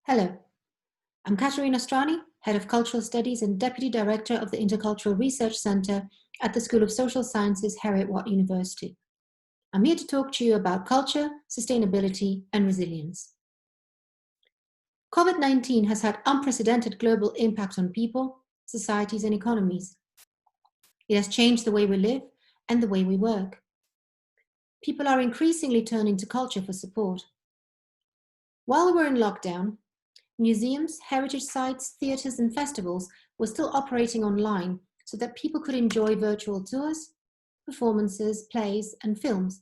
Hello, I'm Katerina Strani, Head of Cultural Studies and Deputy Director of the Intercultural Research Centre at the School of Social Sciences, Heriot-Watt University. I'm here to talk to you about culture, sustainability, and resilience. COVID-19 has had unprecedented global impact on people, societies, and economies. It has changed the way we live and the way we work. People are increasingly turning to culture for support. While we were in lockdown, museums, heritage sites, theatres, and festivals were still operating online so that people could enjoy virtual tours, performances, plays, and films,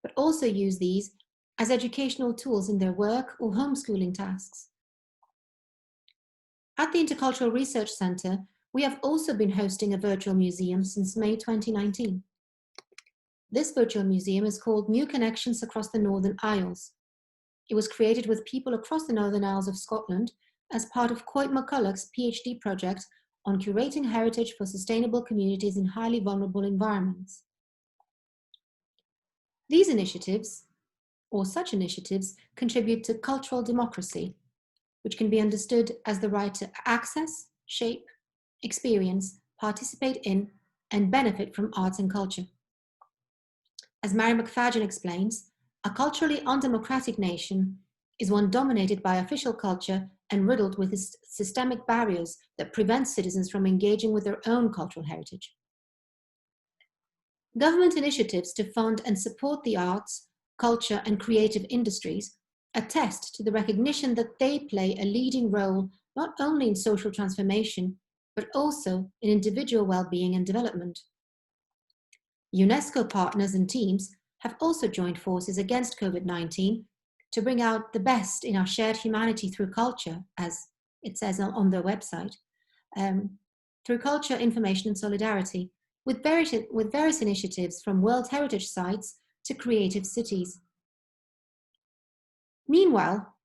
but also use these as educational tools in their work or homeschooling tasks. At the Intercultural Research Centre, we have also been hosting a virtual museum since May 2019. This virtual museum is called New Connections Across the Northern Isles. It was created with people across the Northern Isles of Scotland as part of Coit McCulloch's PhD project on curating heritage for sustainable communities in highly vulnerable environments. These initiatives, or such initiatives, contribute to cultural democracy, which can be understood as the right to access, shape, experience, participate in, and benefit from arts and culture. As Mary McFadden explains, a culturally undemocratic nation is one dominated by official culture and riddled with systemic barriers that prevent citizens from engaging with their own cultural heritage. Government initiatives to fund and support the arts, culture, and creative industries attest to the recognition that they play a leading role not only in social transformation, but also in individual well-being and development. UNESCO partners and teams have also joined forces against COVID-19 to bring out the best in our shared humanity through culture, as it says on their website, through culture, information, and solidarity, with various initiatives from World Heritage Sites to creative cities. Meanwhile,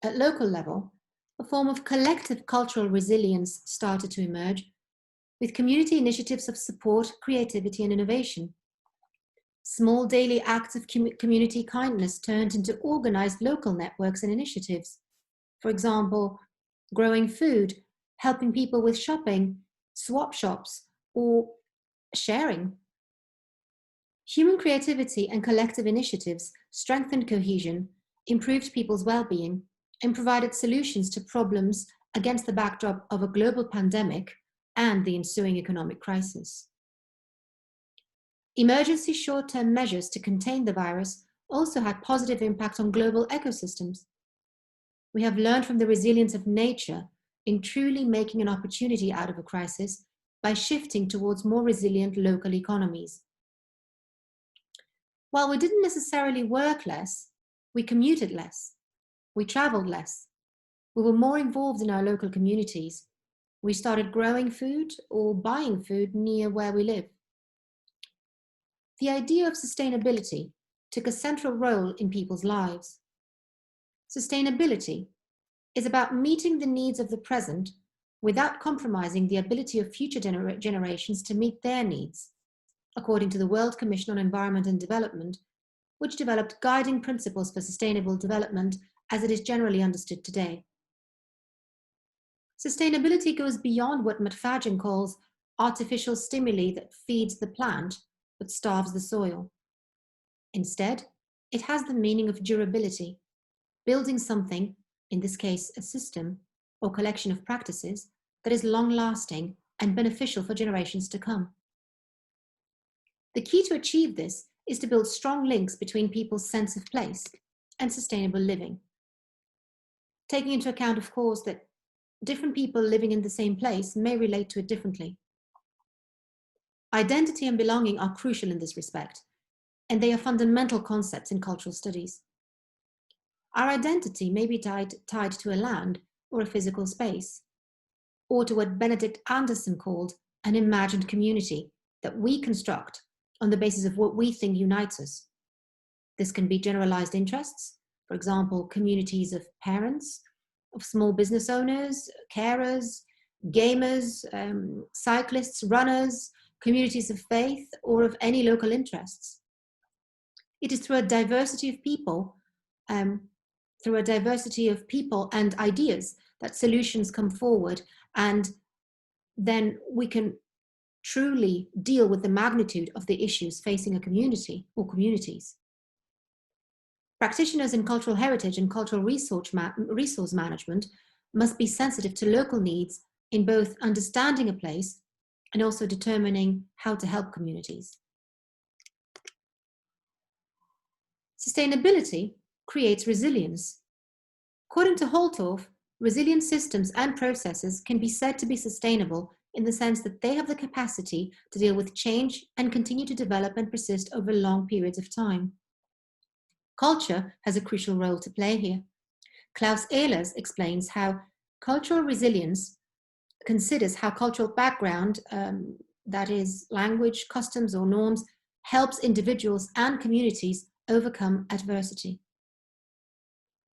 at local level, a form of collective cultural resilience started to emerge with community initiatives of support, creativity, and innovation. Small daily acts of community kindness turned into organized local networks and initiatives. For example, growing food, helping people with shopping, swap shops, or sharing. Human creativity and collective initiatives strengthened cohesion, improved people's well-being, and provided solutions to problems against the backdrop of a global pandemic and the ensuing economic crisis. Emergency short-term measures to contain the virus also had positive impact on global ecosystems. We have learned from the resilience of nature in truly making an opportunity out of a crisis by shifting towards more resilient local economies. While we didn't necessarily work less, we commuted less, we traveled less, we were more involved in our local communities, we started growing food or buying food near where we live. The idea of sustainability took a central role in people's lives. Sustainability is about meeting the needs of the present without compromising the ability of future generations to meet their needs, according to the World Commission on Environment and Development, which developed guiding principles for sustainable development as it is generally understood today. Sustainability goes beyond what McFadden calls artificial stimuli that feeds the plant but starves the soil. Instead, it has the meaning of durability, building something, in this case a system or collection of practices, that is long-lasting and beneficial for generations to come. The key to achieve this is to build strong links between people's sense of place and sustainable living, taking into account, of course, that different people living in the same place may relate to it differently. Identity and belonging are crucial in this respect, and they are fundamental concepts in cultural studies. Our identity may be tied to a land or a physical space, or to what Benedict Anderson called an imagined community that we construct on the basis of what we think unites us. This can be generalized interests, for example, communities of parents, of small business owners, carers, gamers, cyclists, runners, communities of faith, or of any local interests. It is through a diversity of people through a diversity of people and ideas that solutions come forward, and then we can truly deal with the magnitude of the issues facing a community or communities. Practitioners in cultural heritage and cultural resource management must be sensitive to local needs in both understanding a place and also determining how to help communities. Sustainability creates resilience. According to Holtorf, resilient systems and processes can be said to be sustainable in the sense that they have the capacity to deal with change and continue to develop and persist over long periods of time. Culture has a crucial role to play here. Klaus Ehlers explains how cultural resilience considers how cultural background, that is language, customs or norms, helps individuals and communities overcome adversity.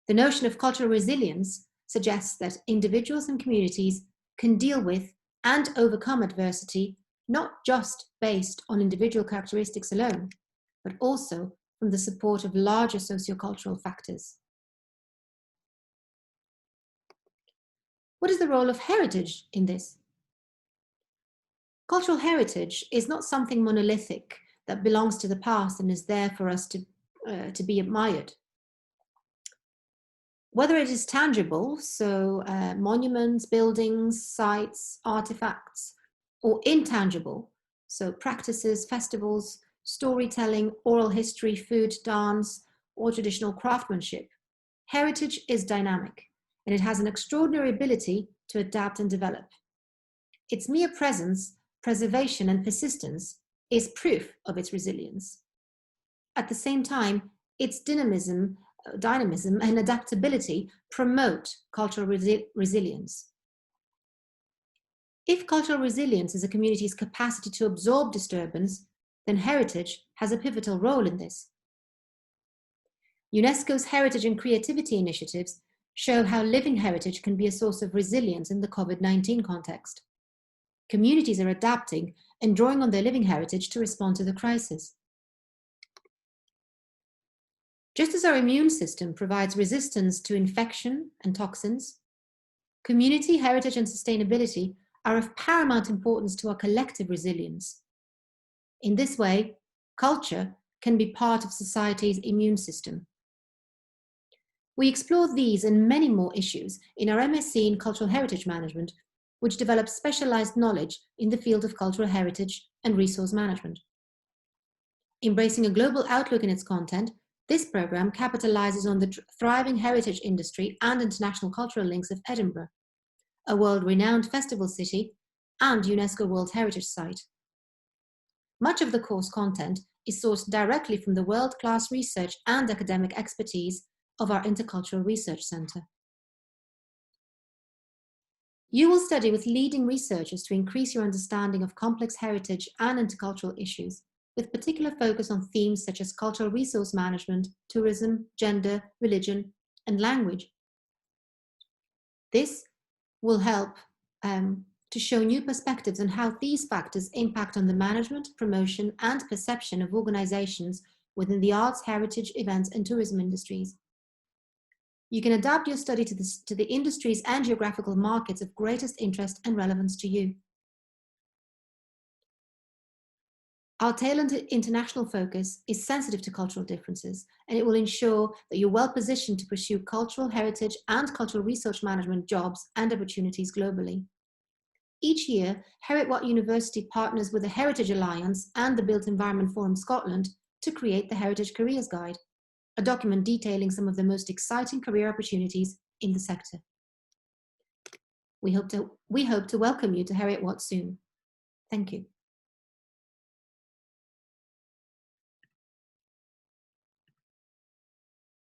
The notion of cultural resilience suggests that individuals and communities can deal with and overcome adversity, not just based on individual characteristics alone, but also from the support of larger sociocultural factors. What is the role of heritage in this? Cultural heritage is not something monolithic that belongs to the past and is there for us to be admired. Whether it is tangible, so monuments, buildings, sites, artifacts, or intangible, so practices, festivals, storytelling, oral history, food, dance, or traditional craftsmanship, heritage is dynamic, and it has an extraordinary ability to adapt and develop. Its mere presence, preservation, and persistence is proof of its resilience. At the same time, its dynamism and adaptability promote cultural resilience. If cultural resilience is a community's capacity to absorb disturbance, then heritage has a pivotal role in this. UNESCO's heritage and creativity initiatives show how living heritage can be a source of resilience in the COVID-19 context. Communities are adapting and drawing on their living heritage to respond to the crisis. Just as our immune system provides resistance to infection and toxins, community heritage and sustainability are of paramount importance to our collective resilience. In this way, culture can be part of society's immune system. We explore these and many more issues in our MSc in Cultural Heritage Management, which develops specialized knowledge in the field of cultural heritage and resource management. Embracing a global outlook in its content, this program capitalizes on the thriving heritage industry and international cultural links of Edinburgh, a world-renowned festival city and UNESCO World Heritage Site. Much of the course content is sourced directly from the world-class research and academic expertise of our Intercultural Research Centre. You will study with leading researchers to increase your understanding of complex heritage and intercultural issues, with particular focus on themes such as cultural resource management, tourism, gender, religion, and language. This will help to show new perspectives on how these factors impact on the management, promotion, and perception of organizations within the arts, heritage, events, and tourism industries. You can adapt your study to the industries and geographical markets of greatest interest and relevance to you. Our tailored international focus is sensitive to cultural differences, and it will ensure that you're well positioned to pursue cultural heritage and cultural research management jobs and opportunities globally. Each year, Heriot-Watt University partners with the Heritage Alliance and the Built Environment Forum Scotland to create the Heritage Careers Guide, a document detailing some of the most exciting career opportunities in the sector. We hope to welcome you to Heriot-Watt soon. Thank you.